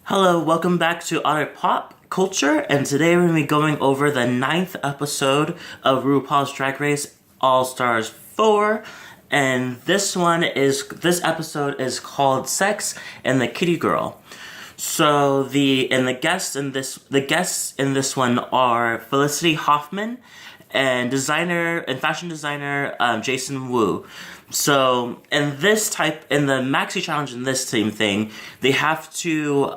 Hello, welcome back to Otter Pop Culture, and today we're going to be going over the 9th episode of RuPaul's Drag Race All-Stars 4, and this episode is called Sex and the Kitty Girl. So the guests in this one are Felicity Hoffman and fashion designer Jason Wu. So in the maxi challenge in this same thing, they have to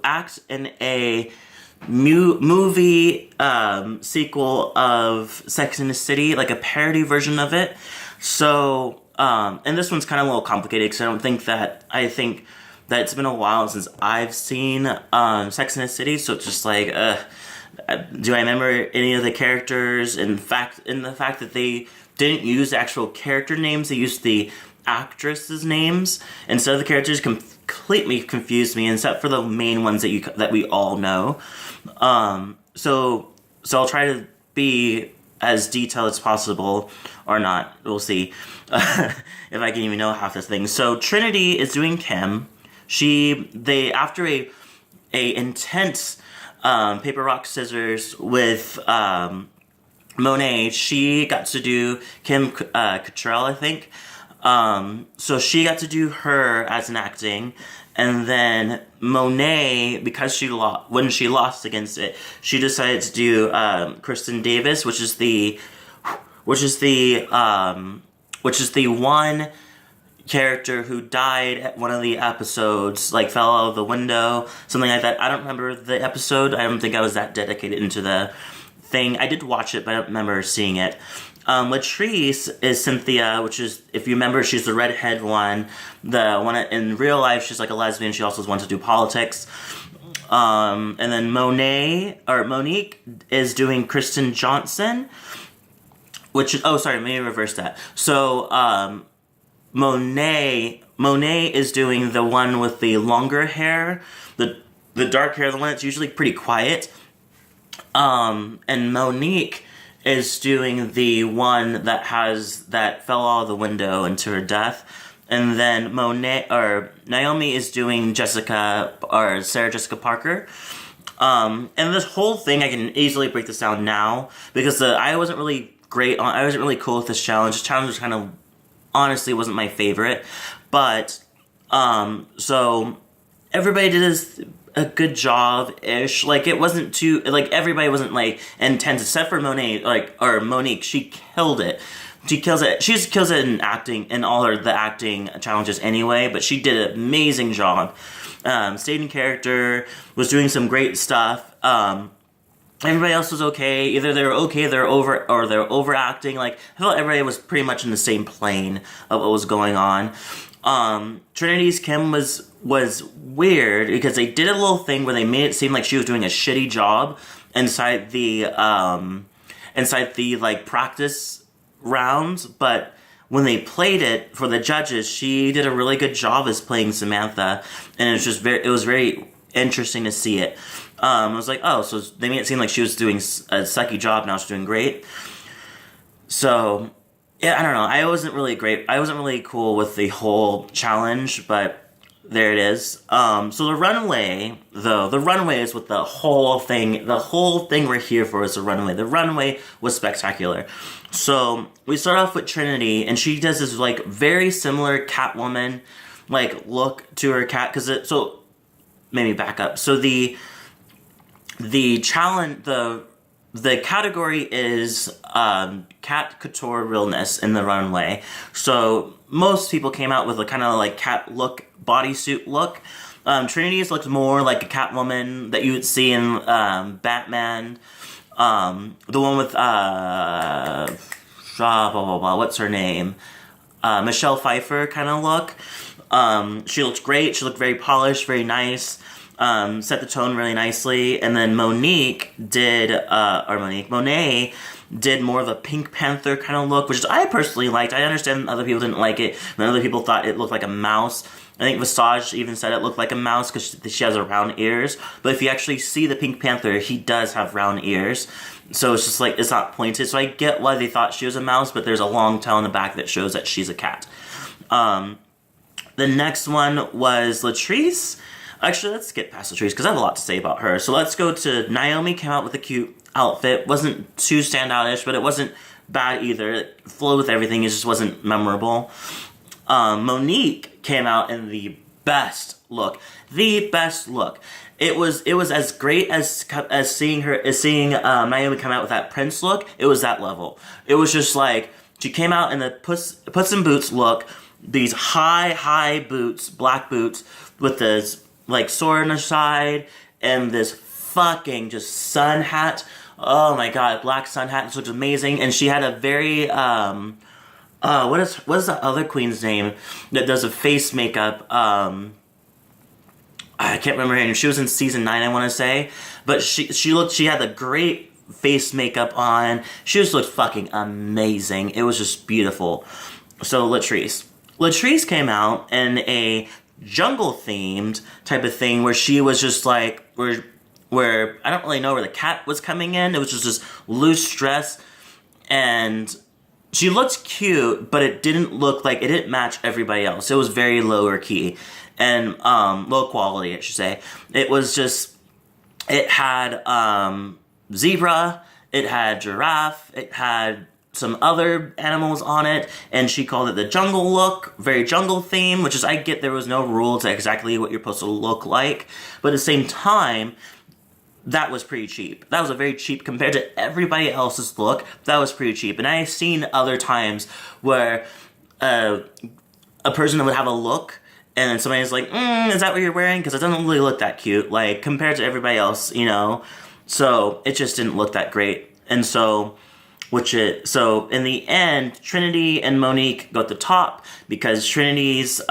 act in a movie sequel of Sex and the City, like a parody version of it. So and this one's kind of a little complicated because I think that it's been a while since I've seen Sex and the City, so it's just like do I remember any of the characters? In the fact that they didn't use actual character names, they used the actresses' names instead of the characters. Completely confused me, except for the main ones that we all know. So I'll try to be as detailed as possible, or not. We'll see if I can even know half the things. So Trinity is doing Kim. After a intense paper rock scissors with Monet, she got to do Kim Cattrall, I think. So she got to do her as an acting, and then Monet, because when she lost against it, she decided to do Kristen Davis, which is the one character who died at one of the episodes, like fell out of the window, something like that. I don't remember the episode. I don't think I was that dedicated into the thing. I did watch it, but I don't remember seeing it. Latrice is Cynthia, which is, if you remember, she's the redhead one. The one in real life, she's like a lesbian. She also wants to do politics. And then Monique is doing Kristen Johnson, let me reverse that. So, Monet is doing the one with the longer hair, the dark hair, the one that's usually pretty quiet. And Monique is doing the one that fell out of the window into her death. And then Naomi is doing Sarah Jessica Parker. And this whole thing, I can easily break this down now, because I wasn't really cool with this challenge. This challenge was kind of, honestly, wasn't my favorite. But, so everybody did a good job-ish. Like, it wasn't too, like, everybody wasn't, like, intense, except for Monique. She killed it. She kills it. She just kills it in acting, in all the acting challenges anyway, but she did an amazing job. Stayed in character, was doing some great stuff. Everybody else was okay. Either they were okay, they're overacting. Like, I felt everybody was pretty much in the same plane of what was going on. Trinity's Kim was weird because they did a little thing where they made it seem like she was doing a shitty job inside the like practice rounds, but when they played it for the judges, she did a really good job as playing Samantha, and it was very interesting to see it. I was like, oh, so they made it seem like she was doing a sucky job, now she's doing great. So, yeah, I don't know. I wasn't really cool with the whole challenge, but there it is. So the runway is what the whole thing we're here for is the runway. The runway was spectacular. So we start off with Trinity, and she does this, like, very similar Catwoman, like, look to her cat, so, maybe back up. So the challenge, the category is cat couture realness in the runway. So most people came out with a kind of like cat look, bodysuit look. Trinity's looked more like a Catwoman that you would see in Batman. The one with what's her name? Michelle Pfeiffer kind of look. She looked great. She looked very polished, very nice. Set the tone really nicely. And then Monet did more of a Pink Panther kind of look, which I personally liked. I understand other people didn't like it, and other people thought it looked like a mouse. I think Visage even said it looked like a mouse because she has round ears. But if you actually see the Pink Panther, he does have round ears. So it's just like, it's not pointed. So I get why they thought she was a mouse, but there's a long tail in the back that shows that she's a cat. The next one was Latrice. Actually, let's skip past Latrice because I have a lot to say about her. So let's go to Naomi. Came out with a cute outfit. Wasn't too standoutish, but it wasn't bad either. It flowed with everything. It just wasn't memorable. Monique came out in the best look. The best look. It was as great as seeing Naomi come out with that Prince look. It was that level. It was just like she came out in the Puss in Boots look. These high boots, black boots with this like sword on the side and this fucking just sun hat. Oh my god, black sun hat. This looked amazing. And she had a very what is the other queen's name that does a face makeup? I can't remember her name. She was in season 9, I want to say, but she had a great face makeup on. She just looked fucking amazing. It was just beautiful. So Latrice came out in a jungle themed type of thing where she was just like where I don't really know where the cat was coming in. It was just this loose dress, and she looked cute, but it didn't match everybody else. It was very lower key and low quality, I should say. It was just, it had zebra, it had giraffe, it had some other animals on it, and she called it the jungle look, very jungle theme, which is, I get there was no rule to exactly what you're supposed to look like, but at the same time, that was pretty cheap. That was a very cheap, compared to everybody else's look, that was pretty cheap. And I've seen other times where a person would have a look, and then somebody's like, is that what you're wearing? Because it doesn't really look that cute, like, compared to everybody else, you know? So, it just didn't look that great. And so in the end, Trinity and Monique got the top, because Trinity's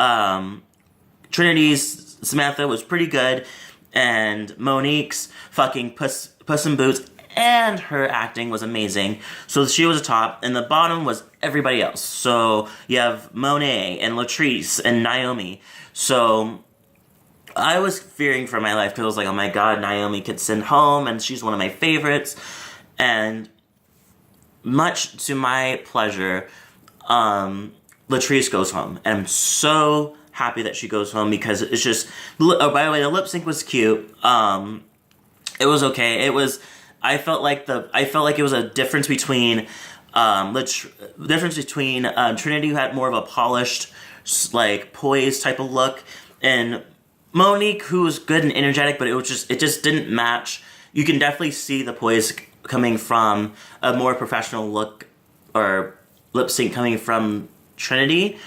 Samantha was pretty good, and Monique's fucking Puss in Boots and her acting was amazing. So she was a top, and the bottom was everybody else. So you have Monet and Latrice and Naomi. So I was fearing for my life because I was like, oh my god, Naomi could send home, and she's one of my favorites. And much to my pleasure, Latrice goes home, and I'm so happy that she goes home, because it's just, oh, by the way, the lip sync was cute. It was okay. I felt like it was a difference between Trinity, who had more of a polished, like, poised type of look, and Monique, who was good and energetic, but it just didn't match. You can definitely see the poise coming from a more professional look or lip sync coming from Trinity.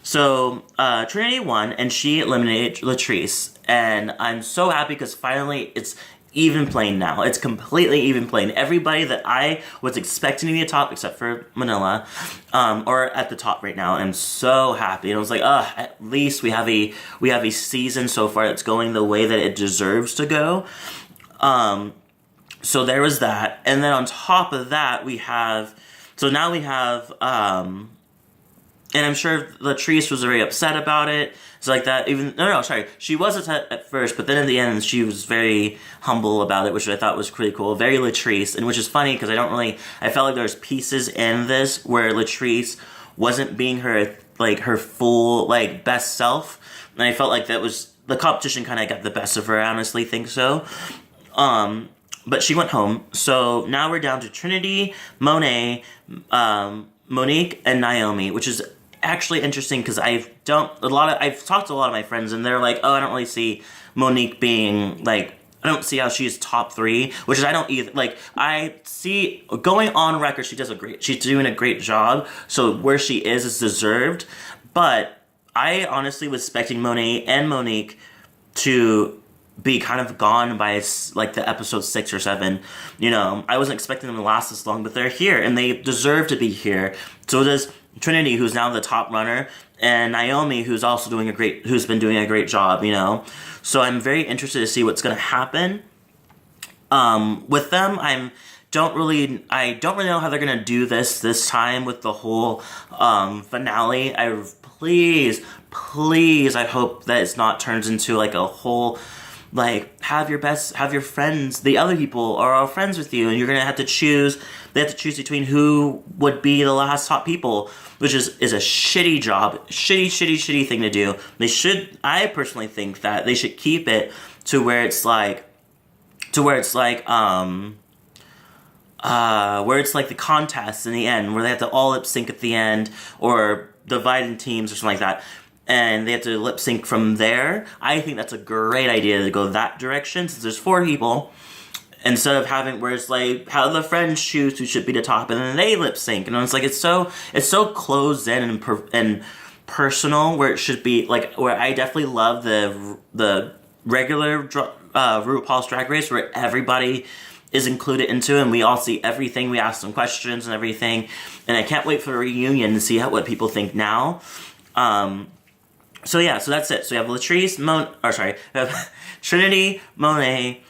So Trinity won, and she eliminated Latrice, and I'm so happy because finally it's even playing now. It's completely even playing. Everybody that I was expecting to be at top, except for Manila, are at the top right now. I'm so happy, and I was like, at least we have a season so far that's going the way that it deserves to go. So there was that, and then on top of that we have. And I'm sure Latrice was very upset about it. It's like that. She was upset at first, but then in the end, she was very humble about it, which I thought was pretty cool. Very Latrice, and which is funny because I felt like there's pieces in this where Latrice wasn't being her full, like, best self, and I felt like that was, the competition kind of got the best of her. I honestly think so. But she went home. So now we're down to Trinity, Monet, Monique, and Naomi, which is actually interesting because I've talked to a lot of my friends, and they're like, oh, I don't really see Monique being, like, I don't see how she's top 3, which is, I don't either. Like, I see, going on record, she's doing a great job, so where she is deserved, but I honestly was expecting Monet and Monique to be kind of gone by, like, the episode 6 or 7. You know, I wasn't expecting them to last this long, but they're here, and they deserve to be here. So does Trinity, who's now the top runner, and Naomi, who's been doing a great job, you know. So I'm very interested to see what's going to happen with them. I don't really know how they're going to do this time with the whole finale. Please, I hope that it's not turns into like a whole like, have your friends, the other people are all friends with you, and you're gonna have to choose. They have to choose between who would be the last top people, which is a shitty job, shitty thing to do. I personally think that they should keep it to where it's like where it's like the contest in the end, where they have to all lip sync at the end, or divide in teams or something like that, and they have to lip sync from there. I think that's a great idea to go that direction, since there's 4 people, instead of having where it's like how the friends choose who should be the top, and then they lip sync, and it's like it's so closed in and personal, where it should be like, where I definitely love the regular RuPaul's Drag Race, where everybody is included into it, and we all see everything. We ask them questions and everything, and I can't wait for a reunion to see what people think now. So that's it. So we have Latrice, we have Trinity, Monet,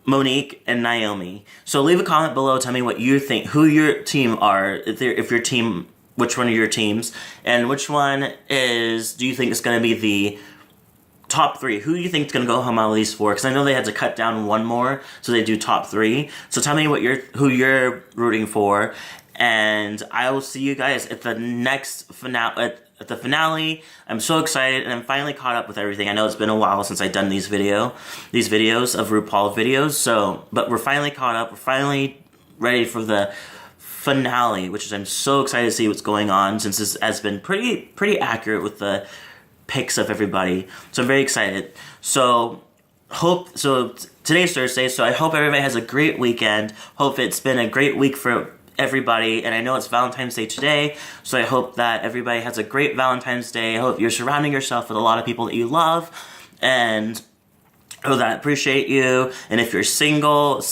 Monique, and Naomi. So leave a comment below, tell me what you think, who your team are, if your team, which one of your teams, and which one do you think is going to be the top 3. Who do you think is going to go home out of these 4? Because I know they had to cut down one more, so they do top 3. So tell me who you're rooting for, and I will see you guys at the next finale. At the finale. I'm so excited, and I'm finally caught up with everything. I know it's been a while since I've done these videos of RuPaul videos. So, but we're finally caught up. We're finally ready for the finale, which is I'm so excited to see what's going on, since this has been pretty accurate with the picks of everybody. So I'm very excited. So today's Thursday, so I hope everybody has a great weekend. Hope it's been a great week for everybody, and I know it's Valentine's Day today, so I hope that everybody has a great Valentine's Day. I hope you're surrounding yourself with a lot of people that you love, and that appreciate you. And if you're single,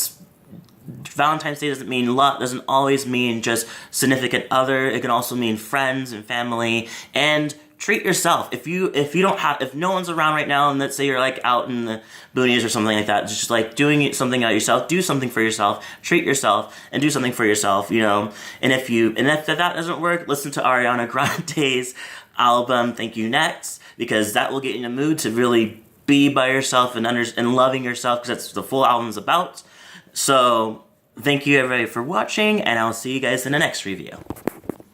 Valentine's Day doesn't always mean just significant other. It can also mean friends and family. And treat yourself. If no one's around right now, and let's say you're like out in the boonies or something like that, just like doing something out yourself, do something for yourself, treat yourself, and do something for yourself, And if that doesn't work, listen to Ariana Grande's album Thank You Next, because that will get you in the mood to really be by yourself and loving yourself, because that's what the full album's about. So thank you everybody for watching, and I'll see you guys in the next review.